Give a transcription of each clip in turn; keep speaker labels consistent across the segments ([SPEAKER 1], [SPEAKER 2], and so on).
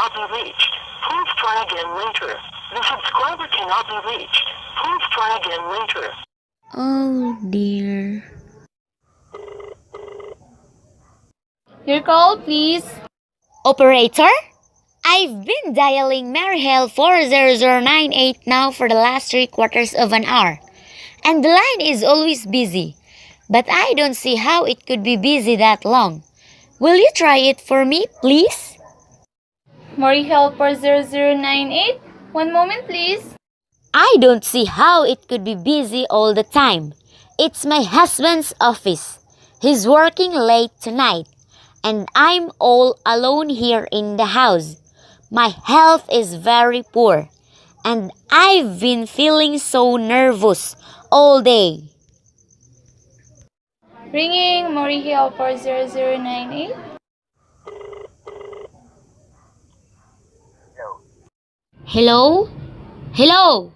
[SPEAKER 1] cannot be reached. Please try again later. The subscriber cannot be reached. Please try again later.
[SPEAKER 2] Oh dear.
[SPEAKER 3] Your call, please.
[SPEAKER 2] Operator? I've been dialing Maryhale 40098 now for the last 3/4 of an hour. And the line is always busy. But I don't see how it could be busy that long. Will you try it for me, please?
[SPEAKER 3] Maryhale 40098. One moment, please.
[SPEAKER 2] I don't see how it could be busy all the time. It's my husband's office. He's working late tonight. And I'm all alone here in the house. My health is very poor. And I've been feeling so nervous all day.
[SPEAKER 3] Ringing Maryhale 40098.
[SPEAKER 2] Hello? Hello?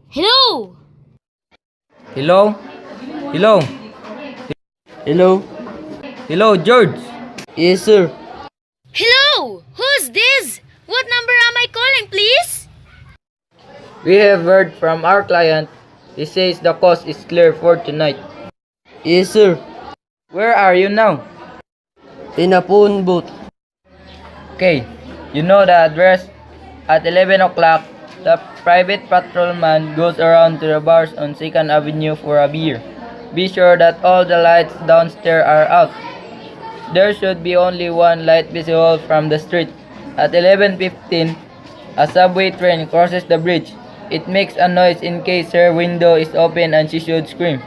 [SPEAKER 2] Hello?
[SPEAKER 4] Hello? Hello?
[SPEAKER 5] Hello?
[SPEAKER 4] Hello, George?
[SPEAKER 5] Yes, sir.
[SPEAKER 2] Hello? Who's this? What number am I calling, please?
[SPEAKER 4] We have heard from our client. He says the coast is clear for tonight.
[SPEAKER 5] Yes, sir.
[SPEAKER 4] Where are you now?
[SPEAKER 5] In a phone booth.
[SPEAKER 4] Okay, you know the address? At 11 o'clock, the private patrolman goes around to the bars on 2nd Avenue for a beer. Be sure that all the lights downstairs are out. There should be only one light visible from the street. At 11:15, a subway train crosses the bridge. It makes a noise in case her window is open and she should scream.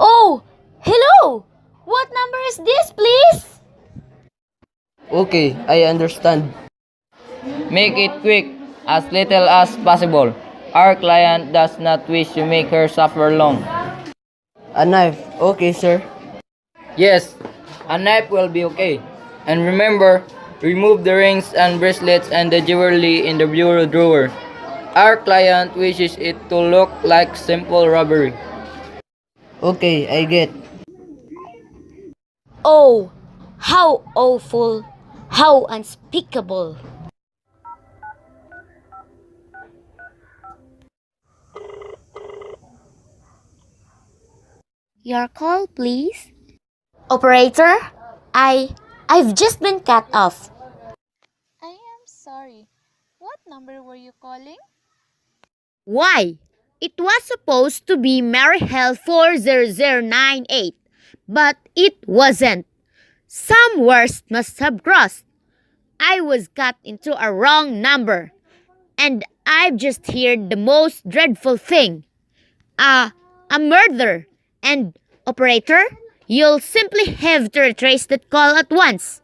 [SPEAKER 2] Oh, hello! What number is this, please?
[SPEAKER 5] Okay, I understand.
[SPEAKER 4] Make it quick, as little as possible. Our client does not wish to make her suffer long.
[SPEAKER 5] A knife. Okay, sir.
[SPEAKER 4] Yes, a knife will be okay. And remember, remove the rings and bracelets and the jewelry in the bureau drawer. Our client wishes it to look like simple robbery.
[SPEAKER 5] Okay, I get.
[SPEAKER 2] Oh, how awful! How unspeakable! Your call, please. Operator, I've just been cut off.
[SPEAKER 3] I am sorry. What number were you calling?
[SPEAKER 2] Why? It was supposed to be Maryhale 40098, but it wasn't. Some worst must have crossed. I was cut into a wrong number. And I've just heard the most dreadful thing. A murder. And, operator, you'll simply have to retrace that call at once.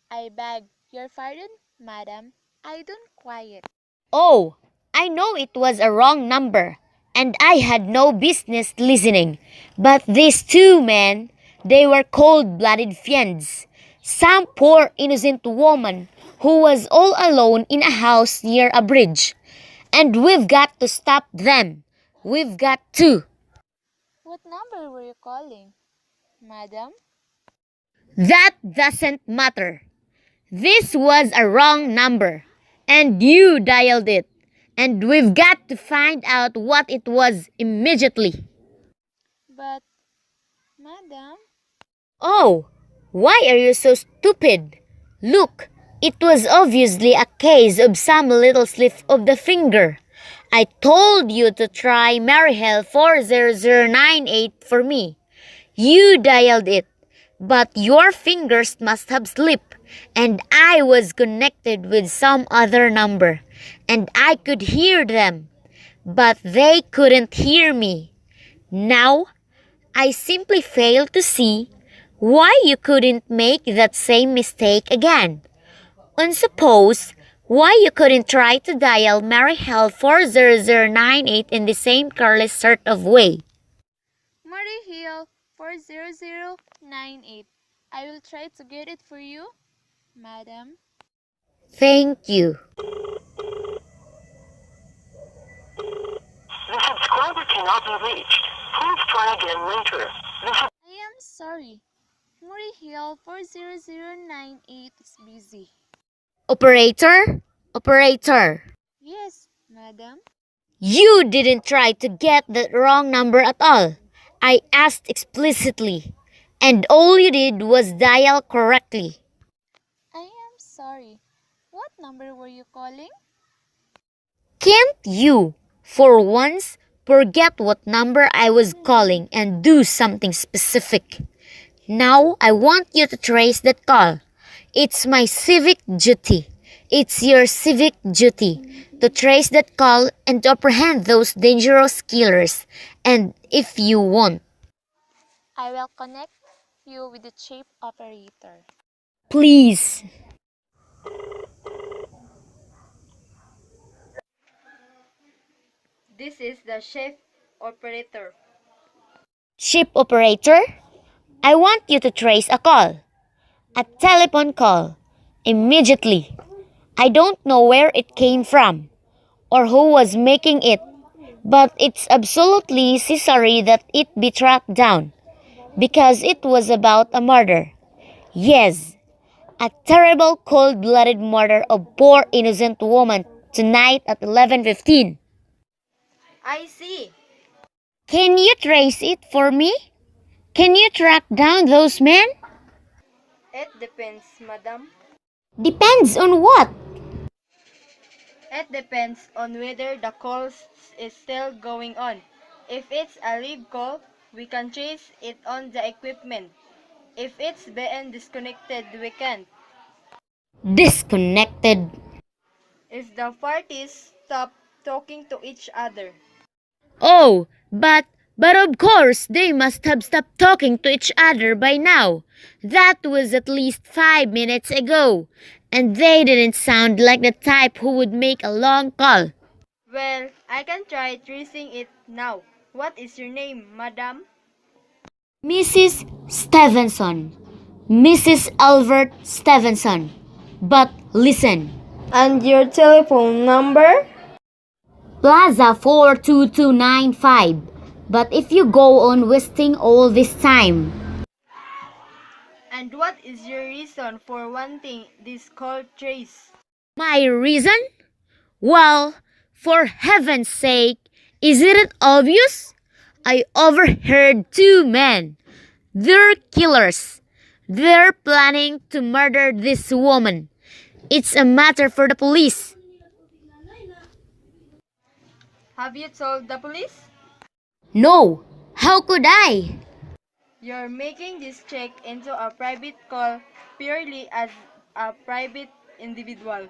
[SPEAKER 3] I beg your pardon, madam. I don't quiet.
[SPEAKER 2] Oh, I know it was a wrong number, and I had no business listening. But these two men, they were cold-blooded fiends. Some poor innocent woman who was all alone in a house near a bridge. And we've got to stop them. We've got to.
[SPEAKER 3] What number were you calling, madam?
[SPEAKER 2] That doesn't matter. This was a wrong number, and you dialed it. And we've got to find out what it was immediately.
[SPEAKER 3] But, madam,
[SPEAKER 2] Oh, why are you so stupid? Look, it was obviously a case of some little slip of the finger. I told you to try Maryhale 40098 for me. You dialed it, but your fingers must have slipped, and I was connected with some other number, and I could hear them, but they couldn't hear me. Now, I simply fail to see why you couldn't make that same mistake again. And suppose why you couldn't try to dial Maryhale 40098 in the same careless sort of way.
[SPEAKER 3] Maryhale 40098. I will try to get it for you, madam.
[SPEAKER 2] Thank you.
[SPEAKER 1] The subscriber cannot be reached. Please try again later.
[SPEAKER 3] I am sorry. Maryhale 40098 is busy.
[SPEAKER 2] Operator? Operator.
[SPEAKER 3] Yes, madam.
[SPEAKER 2] You didn't try to get the wrong number at all. I asked explicitly. And all you did was dial correctly.
[SPEAKER 3] I am sorry. What number were you calling?
[SPEAKER 2] Can't you, for once, forget what number I was calling and do something specific? Now I want you to trace that call. It's my civic duty. It's your civic duty to trace that call and to apprehend those dangerous killers. And if you want,
[SPEAKER 3] I will connect you with the chip operator.
[SPEAKER 2] please.
[SPEAKER 4] This is the chef operator.
[SPEAKER 2] Ship operator, I want you to trace a call. A telephone call. Immediately. I don't know where it came from or who was making it, but it's absolutely necessary that it be tracked down because it was about a murder. Yes, a terrible cold-blooded murder of poor innocent woman tonight at 11:15.
[SPEAKER 4] I see.
[SPEAKER 2] Can you trace it for me? Can you track down those men?
[SPEAKER 4] It depends, madam.
[SPEAKER 2] Depends on what?
[SPEAKER 4] It depends on whether the call is still going on. If it's a live call, we can trace it on the equipment. If it's being disconnected, we can't.
[SPEAKER 2] Disconnected.
[SPEAKER 4] If the parties stop talking to each other.
[SPEAKER 2] Oh, but of course they must have stopped talking to each other by now. That was at least 5 minutes ago, and they didn't sound like the type who would make a long call.
[SPEAKER 4] Well, I can try tracing it now. What is your name, madam?
[SPEAKER 2] Mrs. Stevenson. Mrs. Albert Stevenson. But listen.
[SPEAKER 4] And your telephone number?
[SPEAKER 2] Plaza 42295. But if you go on wasting all this time.
[SPEAKER 4] And what is your reason for wanting this call trace?
[SPEAKER 2] My reason? Well, for heaven's sake, isn't it obvious? I overheard two men. They're killers. They're planning to murder this woman. It's a matter for the police.
[SPEAKER 4] Have you told the police?
[SPEAKER 2] No, how could I?
[SPEAKER 4] You're making this check into a private call purely as a private individual.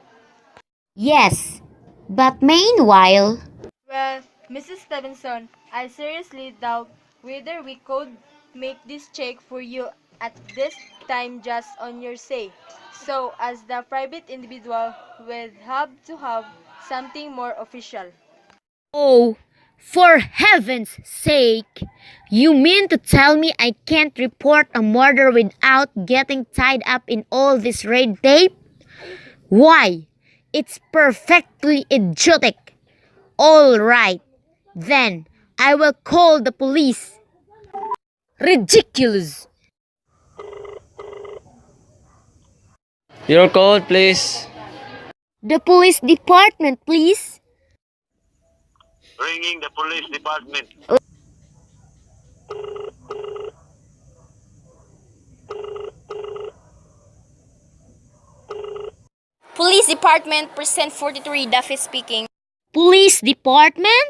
[SPEAKER 2] Yes, but meanwhile,
[SPEAKER 4] Well, Mrs. Stevenson, I seriously doubt whether we could make this check for you at this time just on your say. So, as the private individual, we'd have to have something more official.
[SPEAKER 2] oh, for heaven's sake, you mean to tell me I can't report a murder without getting tied up in all this red tape? Why? It's perfectly idiotic. All right, then I will call the police. Ridiculous.
[SPEAKER 5] Your call, please.
[SPEAKER 2] The police department, please.
[SPEAKER 1] Ringing the police department.
[SPEAKER 6] Police Department, Precinct 43, Duffy speaking.
[SPEAKER 2] Police department?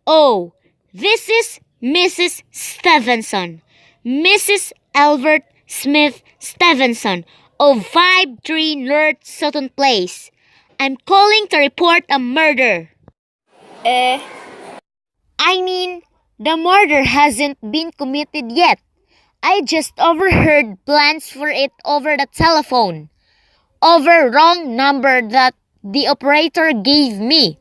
[SPEAKER 2] Oh, this is Mrs. Stevenson. Mrs. Albert Smith Stevenson of 53 North Sutton Place. I'm calling to report a murder. I mean, the murder hasn't been committed yet. I just overheard plans for it over the telephone. Over wrong number that the operator gave me.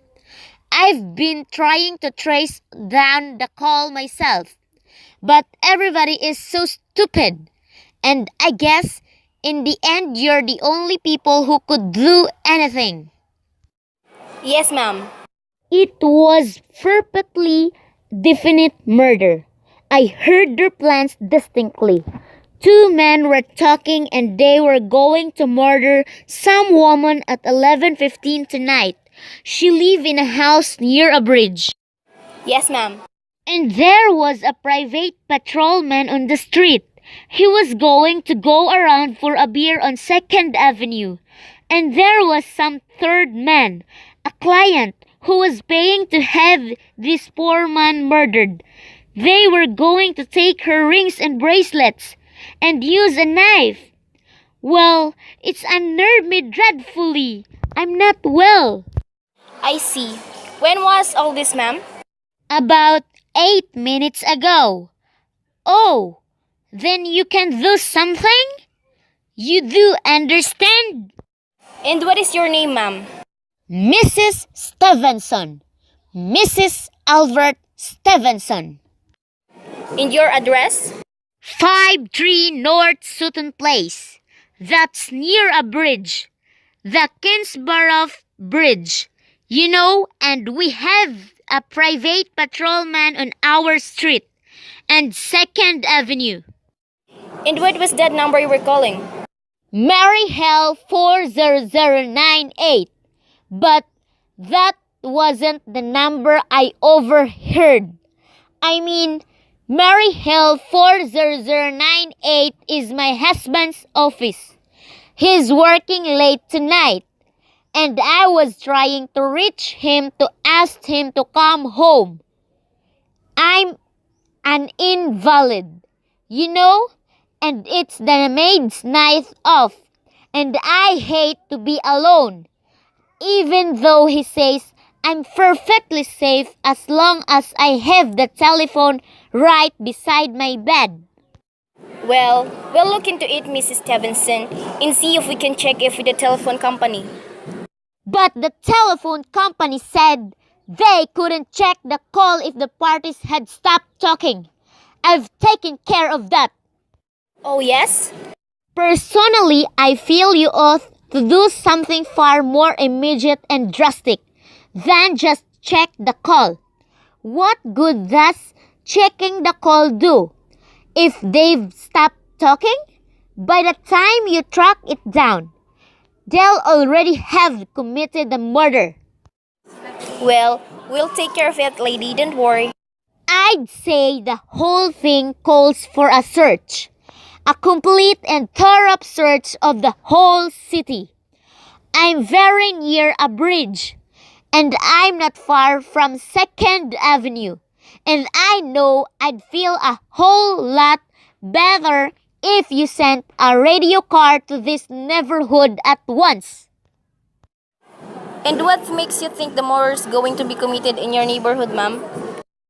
[SPEAKER 2] I've been trying to trace down the call myself, but everybody is so stupid. And I guess in the end you're the only people who could do anything.
[SPEAKER 6] Yes, ma'am.
[SPEAKER 2] It was perfectly definite murder. I heard their plans distinctly. Two men were talking and they were going to murder some woman at 11:15 tonight. She lived in a house near a bridge.
[SPEAKER 6] Yes, ma'am.
[SPEAKER 2] And there was a private patrolman on the street. He was going to go around for a beer on 2nd Avenue. And there was some third man, a client, who was paying to have this poor man murdered. They were going to take her rings and bracelets and use a knife. Well, it's unnerved me dreadfully. I'm not well.
[SPEAKER 6] I see. When was all this, ma'am?
[SPEAKER 2] About 8 minutes ago. Oh, then you can do something? You do understand?
[SPEAKER 6] And what is your name, ma'am?
[SPEAKER 2] Mrs. Stevenson. Mrs. Albert Stevenson.
[SPEAKER 6] And your address?
[SPEAKER 2] 53 North Sutton Place. That's near a bridge. The Kingsborough Bridge. You know, and we have a private patrolman on our street and 2nd Avenue.
[SPEAKER 6] And what was that number you were calling?
[SPEAKER 2] Mary Hell 40098. But that wasn't the number I overheard. I mean, Mary Hell 40098 is my husband's office. He's working late tonight, and I was trying to reach him to ask him to come home. I'm an invalid, you know, and it's the maid's night off, and I hate to be alone, even though he says I'm perfectly safe as long as I have the telephone right beside my bed.
[SPEAKER 6] Well, we'll look into it, Mrs. Stevenson, and see if we can check it with the telephone company.
[SPEAKER 2] But the telephone company said they couldn't check the call if the parties had stopped talking. I've taken care of that.
[SPEAKER 6] Oh, yes?
[SPEAKER 2] Personally, I feel you ought to do something far more immediate and drastic than just check the call. What good does checking the call do? If they've stopped talking, by the time you track it down, they'll already have committed the murder.
[SPEAKER 6] Well, we'll take care of it, lady. Don't worry.
[SPEAKER 2] I'd say the whole thing calls for a search. A complete and thorough search of the whole city. I'm very near a bridge, and I'm not far from 2nd Avenue. And I know I'd feel a whole lot better if you sent a radio car to this neighborhood at once.
[SPEAKER 6] And what makes you think the murder is going to be committed in your neighborhood, ma'am?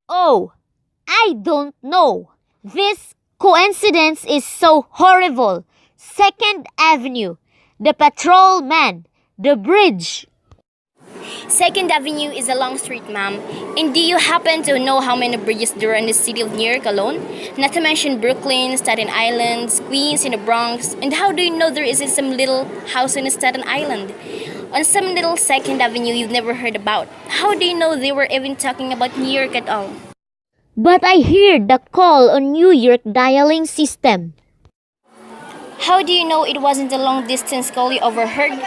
[SPEAKER 2] Oh, I don't know. This coincidence is so horrible. 2nd Avenue, the patrolman, the bridge.
[SPEAKER 6] 2nd Avenue is a long street, ma'am. And do you happen to know how many bridges there are in the city of New York alone? Not to mention Brooklyn, Staten Island, Queens, and the Bronx. And how do you know there isn't some little house in Staten Island? On some little 2nd Avenue you've never heard about. How do you know they were even talking about New York at all?
[SPEAKER 2] But I heard the call on New York dialing system.
[SPEAKER 6] How do you know it wasn't a long-distance call you overheard?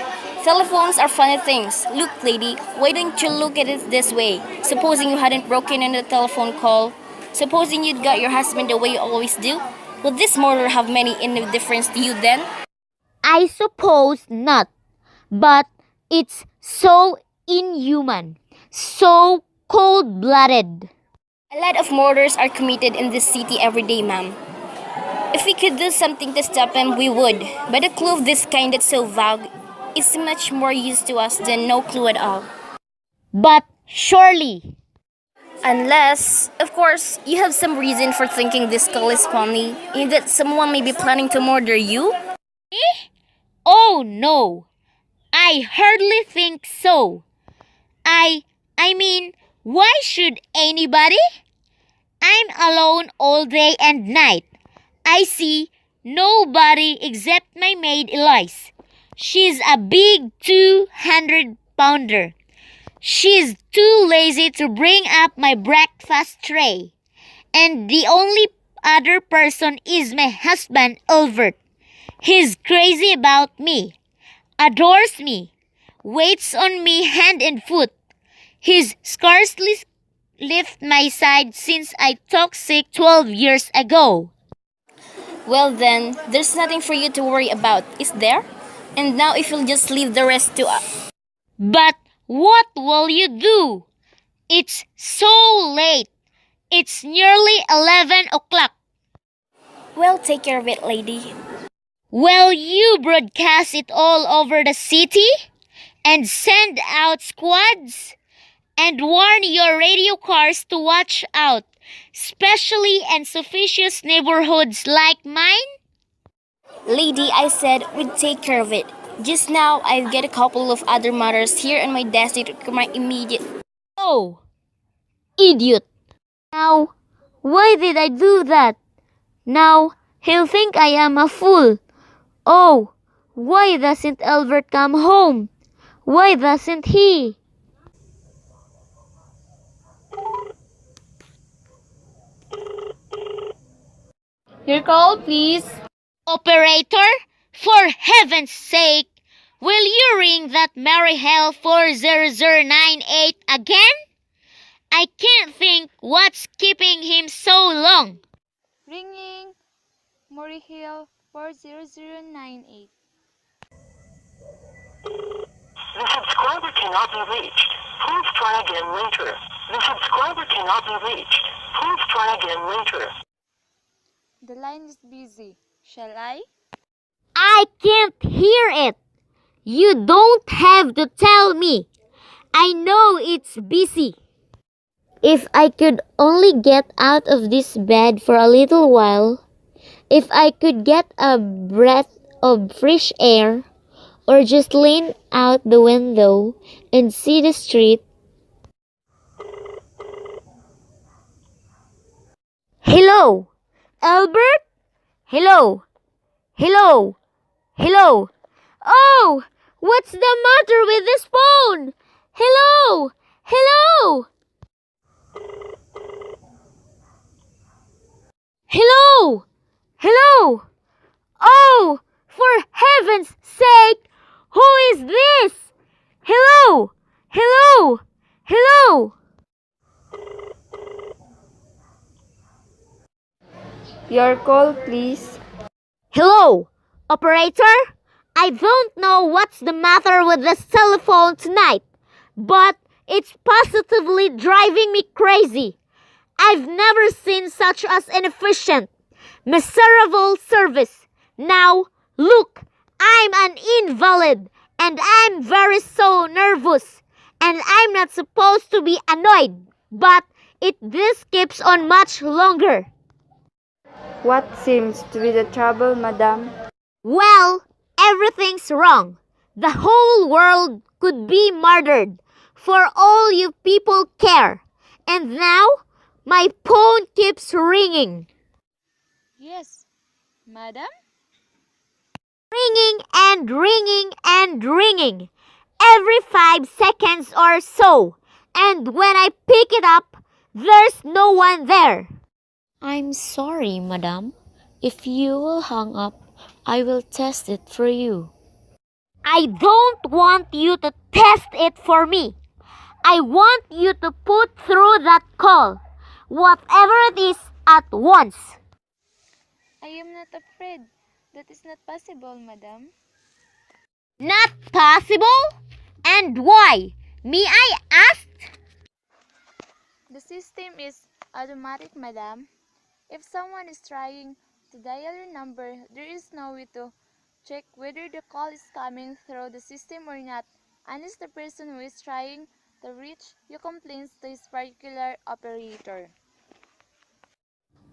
[SPEAKER 6] Telephones are funny things. Look, lady, why don't you look at it this way? Supposing you hadn't broken in the telephone call, supposing you'd got your husband the way you always do, would this murder have any difference to you then?
[SPEAKER 2] I suppose not. But it's so inhuman, so cold-blooded.
[SPEAKER 6] A lot of murders are committed in this city every day, ma'am. If we could do something to stop them, we would. But a clue of this kind that's so vague is much more use to us than no clue at all.
[SPEAKER 2] But surely,
[SPEAKER 6] Unless, of course, you have some reason for thinking this call is funny and that someone may be planning to murder you.
[SPEAKER 2] oh no, I hardly think so. I mean, why should anybody? I'm alone all day and night. I see nobody except my maid Elise. She's a big 200-pounder. She's too lazy to bring up my breakfast tray. And the only other person is my husband, Albert. He's crazy about me, adores me, waits on me hand and foot. He's scarcely left my side since I took sick 12 years ago.
[SPEAKER 6] Well then, there's nothing for you to worry about, is there? And now if you'll just leave the rest to us.
[SPEAKER 2] But what will you do? It's so late. It's nearly 11 o'clock.
[SPEAKER 6] Well, take care of it, lady.
[SPEAKER 2] Will you broadcast it all over the city? And send out squads? And warn your radio cars to watch out, especially in suspicious neighborhoods like mine?
[SPEAKER 6] Lady, I said we'd take care of it. Just now, I've got a couple of other matters here on my desk that require my immediate...
[SPEAKER 2] Oh, idiot. Now, why did I do that? Now, he'll think I am a fool. Oh, why doesn't Albert come home? Why doesn't he?
[SPEAKER 3] Your call, please.
[SPEAKER 2] Operator, for heaven's sake, will you ring that Mary Hell 40098 again? I can't think what's keeping him so long.
[SPEAKER 3] Ringing. Murray Hill 40098.
[SPEAKER 1] The subscriber cannot be reached. Please try again later. The subscriber cannot be reached. Please try again later.
[SPEAKER 3] The line is busy. Shall I?
[SPEAKER 2] I can't hear it. You don't have to tell me. I know it's busy. If I could only get out of this bed for a little while, if I could get a breath of fresh air, or just lean out the window and see the street. Hello, Albert? Hello, hello, hello. Oh, what's the matter with this phone? Hello, hello. Hello, hello. Oh, for heaven's sake, who is this? Hello, hello, hello.
[SPEAKER 3] Your call, please.
[SPEAKER 2] Hello, operator? I don't know what's the matter with this telephone tonight, but it's positively driving me crazy. I've never seen such as inefficient, miserable service. Now, look, I'm an invalid, and I'm very so nervous, and I'm not supposed to be annoyed, but this keeps on much longer.
[SPEAKER 7] What seems to be the trouble, madam?
[SPEAKER 2] Well, everything's wrong. The whole world could be murdered, for all you people care. And now, my phone keeps ringing.
[SPEAKER 3] Yes, madam?
[SPEAKER 2] Ringing and ringing and ringing. Every 5 seconds or so. And when I pick it up, there's no one there. I'm sorry, madam. If you will hang up, I will test it for you. I don't want you to test it for me. I want you to put through that call, whatever it is, at once.
[SPEAKER 3] I am not afraid. That is not possible, madam.
[SPEAKER 2] Not possible? And why? May I ask?
[SPEAKER 3] The system is automatic, madam. If someone is trying to dial your number, there is no way to check whether the call is coming through the system or not, unless the person who is trying to reach you complains to his particular operator.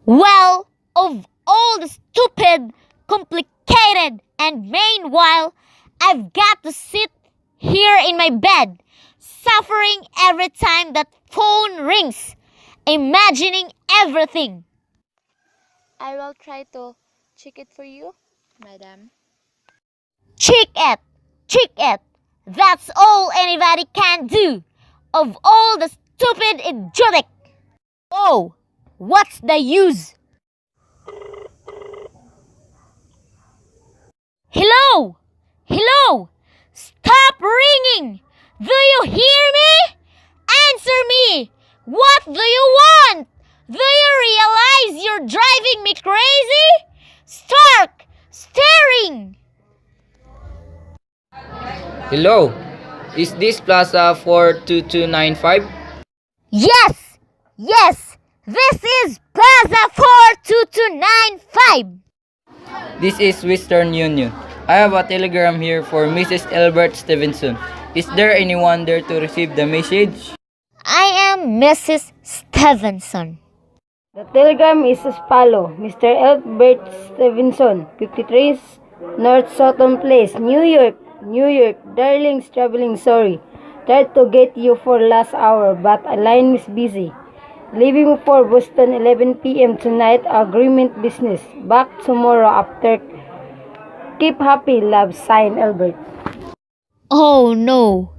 [SPEAKER 2] Well, of all the stupid, complicated, and meanwhile, I've got to sit here in my bed, suffering every time that phone rings, imagining everything.
[SPEAKER 3] I will try to check it for you, madam.
[SPEAKER 2] Check it, check it. That's all anybody can do. Of all the stupid idiotic. Oh, what's the use? talking? Do you hear me? Answer me! What do you want? Do you realize you're driving me crazy? Stark! Staring!
[SPEAKER 4] Hello, is this Plaza 42295?
[SPEAKER 2] Yes! Yes! This is Plaza 42295!
[SPEAKER 4] This is Western Union. I have a telegram here for Mrs. Albert Stevenson. Is there anyone there to receive the message?
[SPEAKER 2] I am Mrs. Stevenson.
[SPEAKER 7] The telegram is as follows. Mr. Albert Stevenson, 53 North Sutton Place, New York. New York, darlings, traveling sorry. Tried to get you for last hour, but a line is busy. Leaving for Boston 11 p.m. tonight, agreement business. Back tomorrow after. Keep happy, love, signed Albert.
[SPEAKER 2] Oh no.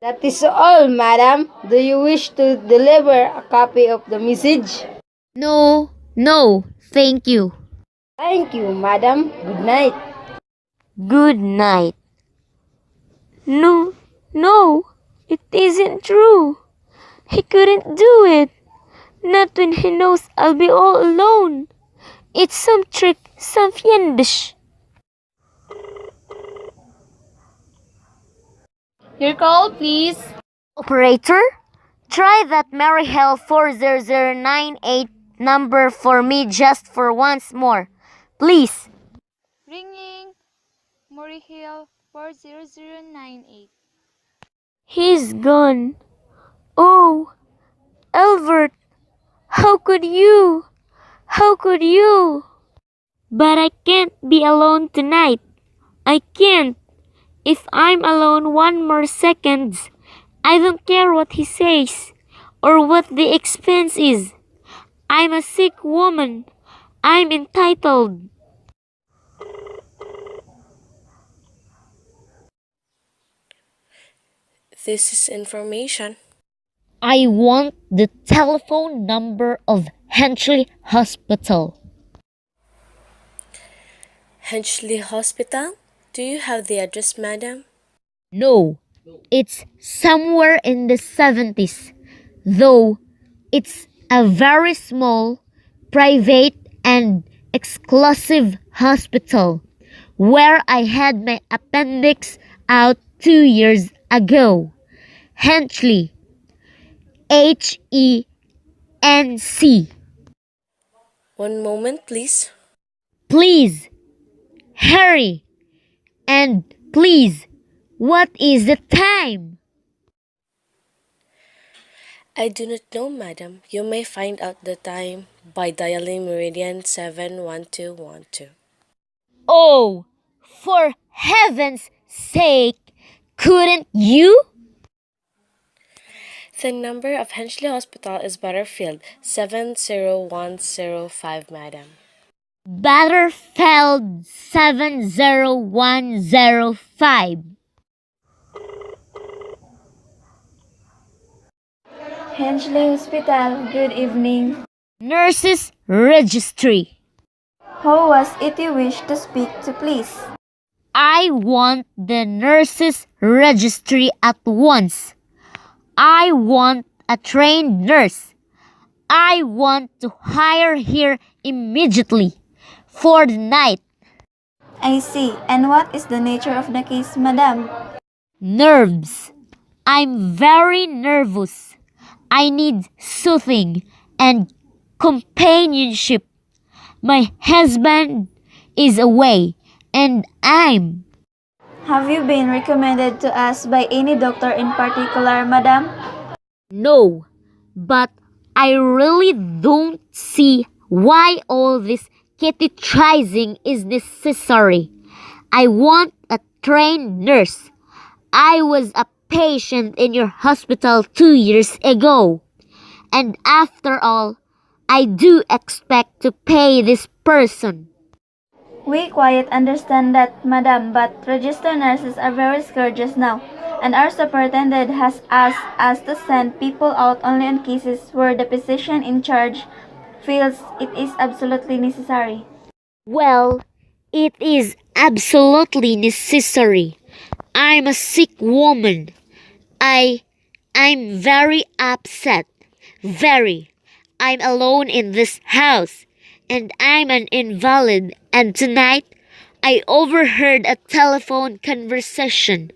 [SPEAKER 7] That is all, madam. Do you wish to deliver a copy of the message?
[SPEAKER 2] No, thank you.
[SPEAKER 7] Thank you, madam. Good night.
[SPEAKER 2] Good night. No, it isn't true. He couldn't do it. Not when he knows I'll be all alone. It's some trick, some fiendish.
[SPEAKER 3] Your call, please.
[SPEAKER 2] Operator, try that Mary Hell 40098 number for me just for once more. Please.
[SPEAKER 3] Ringing. Murray Hill 40098.
[SPEAKER 2] He's gone. Oh, Albert, how could you? How could you? But I can't be alone tonight. I can't. If I'm alone one more second, I don't care what he says or what the expense is. I'm a sick woman. I'm entitled.
[SPEAKER 8] This is information.
[SPEAKER 2] I want the telephone number of Henchley Hospital.
[SPEAKER 8] Henchley Hospital? Do you have the address, madam?
[SPEAKER 2] No, it's somewhere in the 70s, though it's a very small, private, and exclusive hospital where I had my appendix out 2 years ago. Henchley. HENC.
[SPEAKER 8] One moment, please.
[SPEAKER 2] Please, hurry. And please, what is the time?
[SPEAKER 8] I do not know, madam. You may find out the time by dialing Meridian 71212.
[SPEAKER 2] Oh, for heaven's sake, couldn't you?
[SPEAKER 8] The number of Henchley Hospital is Butterfield 70105, madam.
[SPEAKER 2] Butterfield 70105.
[SPEAKER 9] Henchley Hospital, good evening.
[SPEAKER 2] Nurses Registry.
[SPEAKER 9] Who was it you wish to speak to, please?
[SPEAKER 2] I want the Nurses Registry at once. I want a trained nurse. I want to hire her immediately for the night.
[SPEAKER 9] I see. And what is the nature of the case, madam?
[SPEAKER 2] Nerves. I'm very nervous. I need soothing and companionship. My husband is away and I'm...
[SPEAKER 9] Have you been recommended to us by any doctor in particular, madam?
[SPEAKER 2] No, but I really don't see why all this catechizing is necessary. I want a trained nurse. I was a patient in your hospital 2 years ago. And after all, I do expect to pay this person.
[SPEAKER 9] We quite understand that, madam, but registered nurses are very scarce just now, and our superintendent has asked us to send people out only on cases where the physician in charge feels it is absolutely necessary.
[SPEAKER 2] Well, it is absolutely necessary. I'm a sick woman. I'm very upset. Very. I'm alone in this house, and I'm an invalid, and tonight I overheard a telephone conversation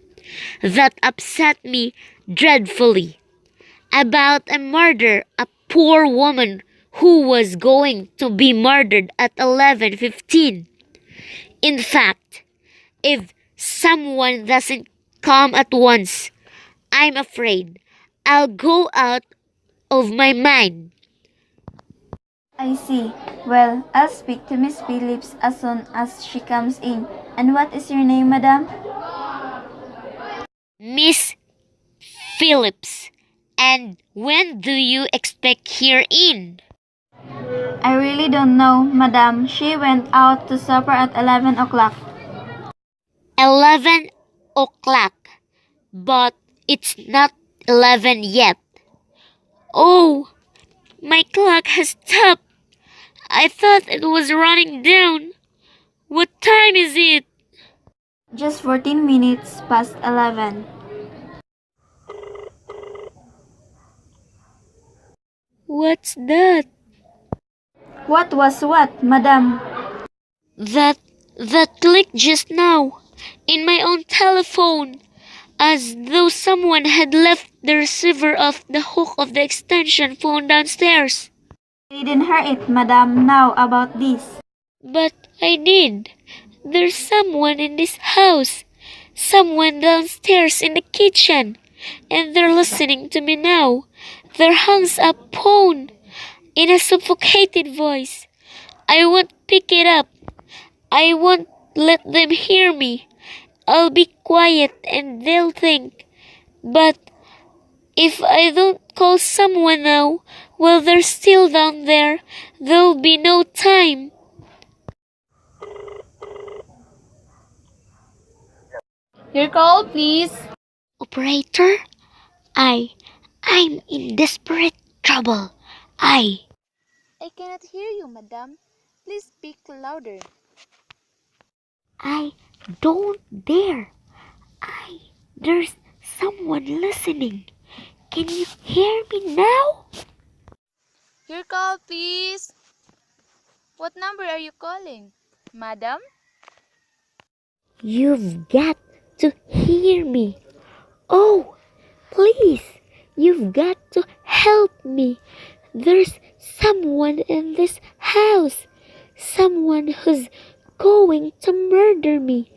[SPEAKER 2] that upset me dreadfully about a murder, a poor woman who was going to be murdered at 11:15. In fact, if someone doesn't come at once, I'm afraid I'll go out of my mind.
[SPEAKER 9] I see. Well, I'll speak to Miss Phillips as soon as she comes in. And what is your name, madam?
[SPEAKER 2] Miss Phillips, and when do you expect her in?
[SPEAKER 9] I really don't know, madam. She went out to supper at 11 o'clock.
[SPEAKER 2] 11 o'clock, but it's not 11 yet. Oh, my clock has stopped. I thought it was running down. What time is it?
[SPEAKER 9] Just 14 minutes past 11.
[SPEAKER 2] What's that?
[SPEAKER 9] What was what, madam?
[SPEAKER 2] That clicked just now in my own telephone, as though someone had left the receiver off the hook of the extension phone downstairs.
[SPEAKER 9] I didn't hear it, madam. Now about this.
[SPEAKER 2] But I did. There's someone in this house. Someone downstairs in the kitchen. And they're listening to me now. Their hands up phone in a suffocated voice. I won't pick it up. I won't let them hear me. I'll be quiet and they'll think. But if I don't call someone now, while they're still down there, there'll be no time.
[SPEAKER 3] Your call, please.
[SPEAKER 2] Operator, I'm in desperate trouble.
[SPEAKER 3] I cannot hear you, madam. Please speak louder.
[SPEAKER 2] I don't dare. There's someone listening. Can you hear me now?
[SPEAKER 3] Your call, please. What number are you calling, madam?
[SPEAKER 2] You've got to hear me. Oh, please, you've got to help me. There's someone in this house. Someone who's going to murder me.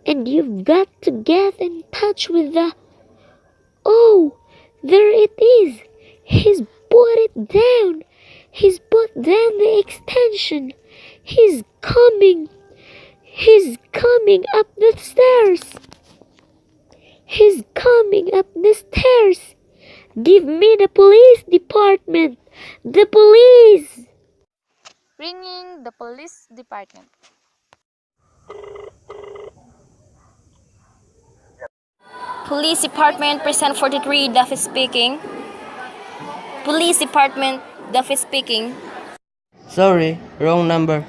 [SPEAKER 2] And you've got to get in touch with the... Oh, there it is. He's put it down. He's put down the extension. He's coming. He's coming up the stairs. He's coming up the stairs. Give me the police department. The police.
[SPEAKER 3] Ringing the police department.
[SPEAKER 6] Police Department, Precinct 43, Duffy speaking. Police Department, Duffy speaking.
[SPEAKER 5] Sorry, wrong number.